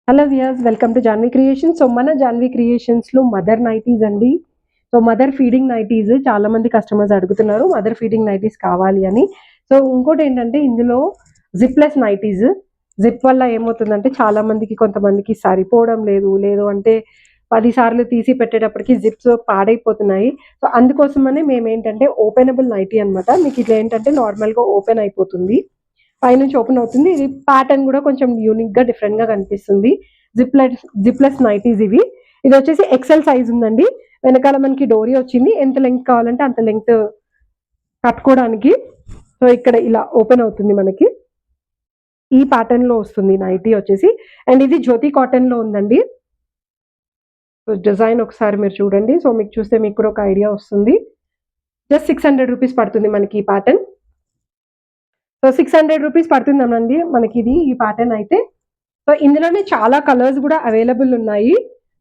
Hello viewers, welcome to Janhvi creations. So మన Janhvi క్రియేషన్స్లో mother nighties అండి. So mother feeding nighties చాలా మంది కస్టమర్స్ అడుగుతున్నారు, మదర్ ఫీడింగ్ నైటీస్ కావాలి అని. సో ఇంకోటి ఏంటంటే ఇందులో జిప్లెస్ నైటీస్. జిప్ వల్ల ఏమవుతుందంటే చాలా మందికి, కొంతమందికి సరిపోవడం లేదు, లేదు అంటే 10 సార్లు తీసి పెట్టేటప్పటికి జిప్స్ పాడైపోతున్నాయి. సో అందుకోసమనే మేము ఏంటంటే ఓపెనబుల్ నైటీ అనమాట. మీకు ఇట్లా ఏంటంటే నార్మల్గా ఓపెన్ అయిపోతుంది, పైనుంచి ఓపెన్ అవుతుంది. ఇది ప్యాటర్న్ కూడా కొంచెం యూనిక్ గా డిఫరెంట్ గా కనిపిస్తుంది. జిప్లెస్ నైటీస్ ఇవి. ఇది వచ్చేసి ఎక్సెల్ సైజ్ ఉందండి. వెనకాల మనకి డోరీ వచ్చింది, ఎంత లెంగ్త్ కావాలంటే అంత లెంగ్త్ కట్టుకోవడానికి. సో ఇక్కడ ఇలా ఓపెన్ అవుతుంది, మనకి ఈ ప్యాటర్న్ లో వస్తుంది నైటీ వచ్చేసి. అండ్ ఇది జ్యోతి కాటన్ లో ఉందండి. సో డిజైన్ ఒకసారి మీరు చూడండి. సో మీకు చూస్తే మీకు కూడా ఒక ఐడియా వస్తుంది. జస్ట్ 600 రూపీస్ పడుతుంది మనకి ఈ ప్యాటర్న్. సో 600 రూపీస్ పడుతుందనండి మనకి ఇది ఈ ప్యాటర్న్ అయితే. సో ఇందులోనే చాలా కలర్స్ కూడా అవైలబుల్ ఉన్నాయి.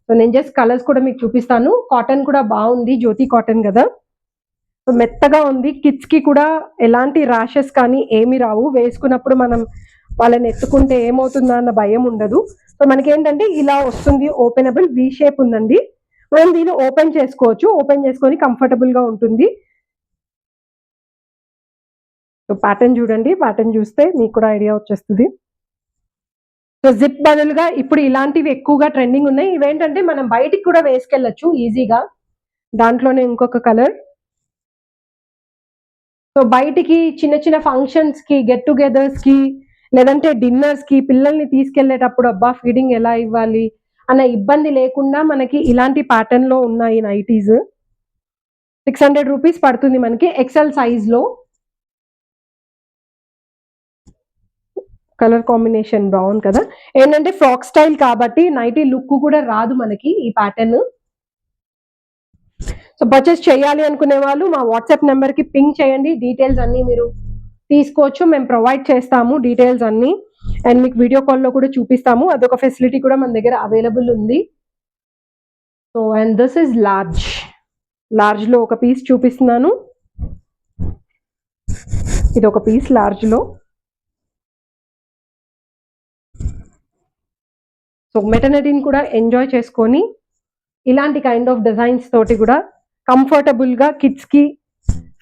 సో నేను జస్ట్ కలర్స్ కూడా మీకు చూపిస్తాను. కాటన్ కూడా బాగుంది, జ్యోతి కాటన్ కదా. సో మెత్తగా ఉంది, కిడ్స్ కి కూడా ఎలాంటి ర్యాషెస్ కానీ ఏమి రావు. వేసుకున్నప్పుడు మనం వాళ్ళని ఎత్తుకుంటే ఏమవుతుందా అన్న భయం ఉండదు. సో మనకి ఏంటంటే ఇలా వస్తుంది, ఓపెనబుల్ వి షేప్ ఉందండి. మనం దీన్ని ఓపెన్ చేసుకోవచ్చు, ఓపెన్ చేసుకొని కంఫర్టబుల్ గా ఉంటుంది. సో ప్యాటర్న్ చూడండి, ప్యాటర్న్ చూస్తే మీకు కూడా ఐడియా వచ్చేస్తుంది. సో జిప్ బదులుగా ఇప్పుడు ఇలాంటివి ఎక్కువగా ట్రెండింగ్ ఉన్నాయి. ఇవేంటంటే మనం బయటికి కూడా వేసుకెళ్ళచ్చు ఈజీగా. దాంట్లోనే ఇంకొక కలర్. సో బయటికి చిన్న చిన్న ఫంక్షన్స్ కి, గెట్ టుగెదర్స్ కి, లేదంటే డిన్నర్స్ కి పిల్లల్ని తీసుకెళ్లేటప్పుడు అబ్బా ఫీడింగ్ ఎలా ఇవ్వాలి అన్న ఇబ్బంది లేకుండా మనకి ఇలాంటి ప్యాటర్న్ లో ఉన్నాయి నైటీస్. 600 రూపీస్ పడుతుంది మనకి, ఎక్సెల్ సైజ్ లో. కలర్ కాంబినేషన్ బాగుంది కదా. ఏంటంటే ఫ్రాక్ స్టైల్ కాబట్టి నైటీ లుక్ కూడా రాదు మనకి ఈ ప్యాటర్న్. సో పర్చేస్ చేయాలి అనుకునే వాళ్ళు మా వాట్సాప్ నెంబర్ కి పింక్ చేయండి, డీటెయిల్స్ అన్ని మీరు తీసుకోవచ్చు, మేము ప్రొవైడ్ చేస్తాము డీటెయిల్స్ అన్ని. అండ్ మీకు వీడియో కాల్లో కూడా చూపిస్తాము, అదొక ఫెసిలిటీ కూడా మన దగ్గర అవైలబుల్ ఉంది. So and this is large. Large లో ఒక పీస్ చూపిస్తున్నాను, ఇది ఒక పీస్ లార్జ్ లో. సో మెటర్నిటీని కూడా ఎంజాయ్ చేసుకొని ఇలాంటి కైండ్ ఆఫ్ డిజైన్స్ తోటి కూడా కంఫర్టబుల్ గా కిడ్స్ కి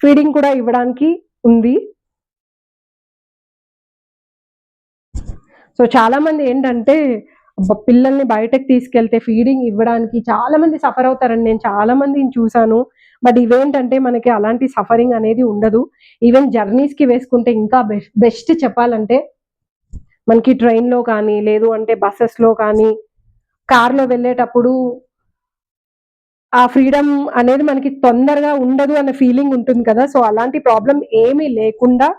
ఫీడింగ్ కూడా ఇవ్వడానికి ఉంది. సో చాలా మంది ఏంటంటే పిల్లల్ని బయటకు తీసుకెళ్తే ఫీడింగ్ ఇవ్వడానికి చాలా మంది సఫర్ అవుతారని నేను చాలా మందిని చూసాను. బట్ ఇవేంటంటే మనకి అలాంటి సఫరింగ్ అనేది ఉండదు. ఈవెన్ జర్నీస్ కి వేసుకుంటే ఇంకా బెస్ట్ చెప్పాలంటే. మనకి ట్రైన్ లో కానీ, లేదు అంటే బస్సెస్ లో కానీ, కార్ లో వెళ్ళేటప్పుడు ఆ ఫ్రీడమ్ అనేది మనకి తొందరగా ఉండదు అన్న ఫీలింగ్ ఉంటుంది కదా. సో అలాంటి ప్రాబ్లం ఏమీ లేకుండా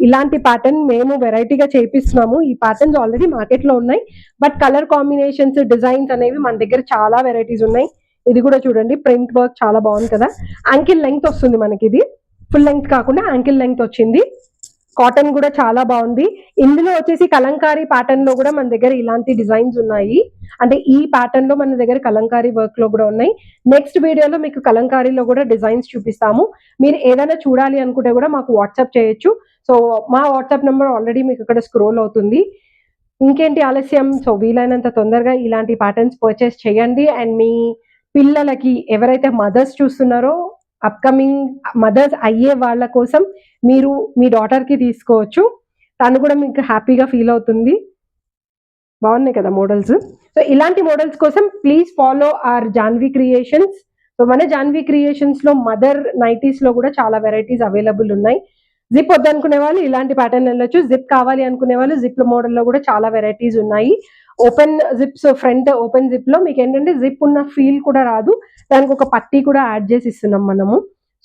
ఇలాంటి ప్యాటర్న్ మేము వెరైటీగా చేపిస్తున్నాము. ఈ ప్యాటర్న్స్ ఆల్రెడీ మార్కెట్ లో ఉన్నాయి, బట్ కలర్ కాంబినేషన్స్, డిజైన్స్ అనేవి మన దగ్గర చాలా వెరైటీస్ ఉన్నాయి. ఇది కూడా చూడండి, ప్రింట్ వర్క్ చాలా బాగుంది కదా. యాంకిల్ లెంగ్త్ వస్తుంది మనకి, ఇది ఫుల్ లెంగ్త్ కాకుండా యాంకిల్ లెంగ్త్ వచ్చింది. కాటన్ కూడా చాలా బాగుంది. ఇందులో వచ్చేసి కలంకారీ ప్యాటర్న్ లో కూడా మన దగ్గర ఇలాంటి డిజైన్స్ ఉన్నాయి. అంటే ఈ ప్యాటర్న్ లో మన దగ్గర కలంకారీ వర్క్ లో కూడా ఉన్నాయి. నెక్స్ట్ వీడియోలో మీకు కలంకారీలో కూడా డిజైన్స్ చూపిస్తాము. మీరు ఏదైనా చూడాలి అనుకుంటే కూడా మాకు వాట్సాప్ చేయొచ్చు. సో మా వాట్సాప్ నెంబర్ ఆల్రెడీ మీకు ఇక్కడ స్క్రోల్ అవుతుంది. ఇంకేంటి ఆలస్యం, సో వీలైనంత తొందరగా ఇలాంటి ప్యాటర్న్స్ పర్చేస్ చేయండి. అండ్ మీ పిల్లలకి, ఎవరైతే మదర్స్ చూస్తున్నారో అప్కమింగ్ మదర్స్ అయ్యే వాళ్ళ కోసం మీరు మీ డాటర్ కి తీసుకోవచ్చు. తను కూడా మీకు హ్యాపీగా ఫీల్ అవుతుంది. బాగున్నాయి కదా మోడల్స్. సో ఇలాంటి మోడల్స్ కోసం please follow our Janhvi creations. So మన జాన్వీ క్రియేషన్స్ లో మదర్ నైటీస్ లో కూడా చాలా వెరైటీస్ అవైలబుల్ ఉన్నాయి. జిప్ వద్దనుకునే వాళ్ళు ఇలాంటి ప్యాటర్న్ వెళ్ళొచ్చు, జిప్ కావాలి అనుకునే వాళ్ళు జిప్ మోడల్లో కూడా చాలా వెరైటీస్ ఉన్నాయి. Open zips, front open zip లో మీకు ఏంటంటే జిప్ ఉన్న ఫీల్ కూడా రాదు, దానికి ఒక పట్టీ కూడా యాడ్ చేసి ఇస్తున్నాం మనము.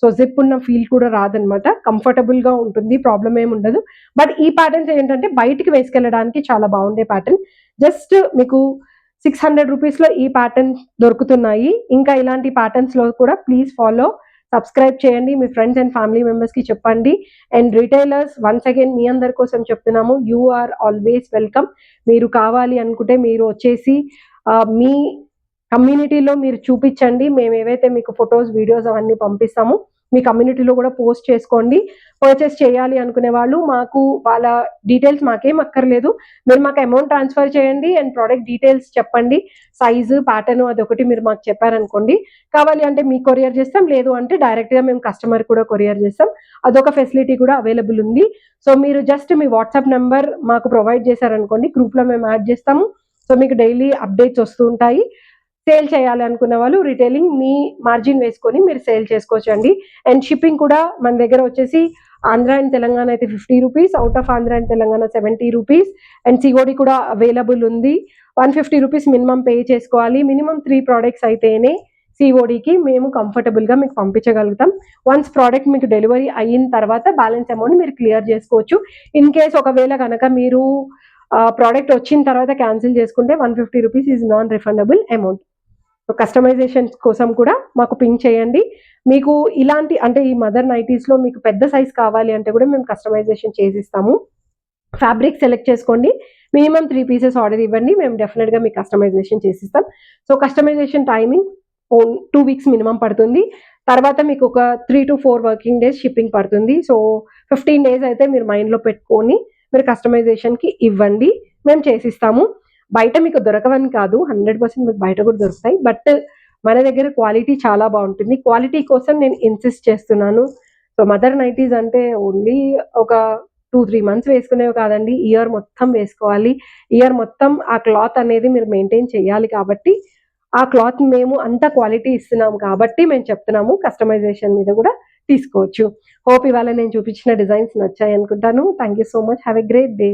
సో జిప్ ఉన్న ఫీల్ కూడా రాదనమాట, కంఫర్టబుల్ గా ఉంటుంది, ప్రాబ్లం ఏమి ఉండదు. బట్ ఈ ప్యాటర్న్స్ ఏంటంటే బయటికి వేసుకెళ్ళడానికి చాలా బాగుండే ప్యాటర్న్. జస్ట్ మీకు 600 రూపీస్ లో ఈ ప్యాటర్న్స్ దొరుకుతున్నాయి. ఇంకా ఇలాంటి ప్యాటర్న్స్ లో కూడా ప్లీజ్ ఫాలో, సబ్స్క్రైబ్ చేయండి, మీ ఫ్రెండ్స్ అండ్ ఫ్యామిలీ మెంబర్స్ కి చెప్పండి. అండ్ రిటైలర్స్ వన్స్ అగైన్ మీ అందరి కోసం చెప్తున్నాము, యూ ఆర్ ఆల్వేస్ వెల్కమ్. మీరు కావాలి అనుకుంటే మీరు వచ్చేసి మీ కమ్యూనిటీలో మీరు చూపించండి, మేము ఏవైతే మీకు ఫొటోస్, వీడియోస్ అవన్నీ పంపిస్తాము. మీ కమ్యూనిటీలో కూడా పోస్ట్ చేసుకోండి. పర్చేస్ చేయాలి అనుకునే వాళ్ళు మాకు వాళ్ళ డీటెయిల్స్ మాకేం అక్కర్లేదు. మీరు మాకు అమౌంట్ ట్రాన్స్ఫర్ చేయండి అండ్ ప్రోడక్ట్ డీటెయిల్స్ చెప్పండి. సైజు, ప్యాటర్న్ అదొకటి మీరు మాకు చెప్పారనుకోండి. కావాలి అంటే మీకు కొరియర్ చేస్తాం, లేదు అంటే డైరెక్ట్‌గా మేము కస్టమర్ కూడా కొరియర్ చేస్తాం. అదొక ఫెసిలిటీ కూడా అవైలబుల్ ఉంది. సో మీరు జస్ట్ మీ వాట్సాప్ నంబర్ మాకు ప్రొవైడ్ చేశారనుకోండి, గ్రూప్‌లో మేము యాడ్ చేస్తాము. సో మీకు డైలీ అప్డేట్స్ వస్తూ ఉంటాయి. సేల్ చేయాలి అనుకున్న వాళ్ళు రిటైలింగ్ మీ మార్జిన్ వేసుకొని మీరు సేల్ చేసుకోవచ్చండి. అండ్ షిప్పింగ్ కూడా మన దగ్గర వచ్చేసి ఆంధ్ర అండ్ తెలంగాణ అయితే ₹50, out of Andhra and Telangana ₹70 and COD కూడా అవైలబుల్ ఉంది. ₹150 మినిమం పే చేసుకోవాలి. మినిమం 3 ప్రొడక్ట్స్ అయితేనే సిఓడికి మేము కంఫర్టబుల్‌గా మీకు పంపించగలుగుతాం. వన్స్ ప్రోడక్ట్ మీకు డెలివరీ అయిన తర్వాత బ్యాలెన్స్ అమౌంట్ మీరు క్లియర్ చేసుకోవచ్చు. ఇన్ కేస్ ఒకవేళ గనక మీరు ప్రోడక్ట్ వచ్చిన తర్వాత క్యాన్సిల్ చేసుకుంటే ₹150 is non refundable amount. Customization కోసం కూడా మాకు పింక్ చేయండి. మీకు ఇలాంటి అంటే ఈ మదర్ నైటీస్‌లో మీకు పెద్ద సైజ్ కావాలి అంటే కూడా మేము కస్టమైజేషన్ చేసిస్తాము. ఫ్యాబ్రిక్ సెలెక్ట్ చేసుకోండి. మినిమమ్ 3 పీసెస్ ఆర్డర్ ఇవ్వండి. మేము డెఫినిట్‌గా మీకు కస్టమైజేషన్ చేసిస్తాం. So customization timing 2 weeks minimum పడుతుంది. తర్వాత మీకు ఒక 3-4 వర్కింగ్ డేస్ షిప్పింగ్ పడుతుంది. సో 15 డేస్ అయితే మీరు మైండ్‌లో పెట్టుకొని మీరు కస్టమైజేషన్‌కి ఇవ్వండి. మేము చేసిస్తాము. బయట మీకు దొరకవని కాదు. 100% మీకు బయట కూడా దొరుకుతాయి. బట్ మన దగ్గర క్వాలిటీ చాలా బావుంటుంది. క్వాలిటీ కోసం నేను ఇన్సిస్ట్ చేస్తున్నాను. సో మదర్ నైటీస్ అంటే ఓన్లీ ఒక 2-3 మంత్స్ వేసుకునేవి కాదండి. ఇయర్ మొత్తం వేసుకోవాలి. ఇయర్ మొత్తం ఆ క్లాత్ అనేది మీరు మెయింటైన్ చేయాలి కాబట్టి, ఆ క్లాత్ మేము అంత క్వాలిటీ ఇస్తున్నాం కాబట్టి మేము చెప్తున్నాము. కస్టమైజేషన్ మీద కూడా తీసుకోవచ్చు. హోప్ ఇవాళ నేను చూపించిన డిజైన్స్ నచ్చాయనుకుంటాను. Thank you so much. Have a great day.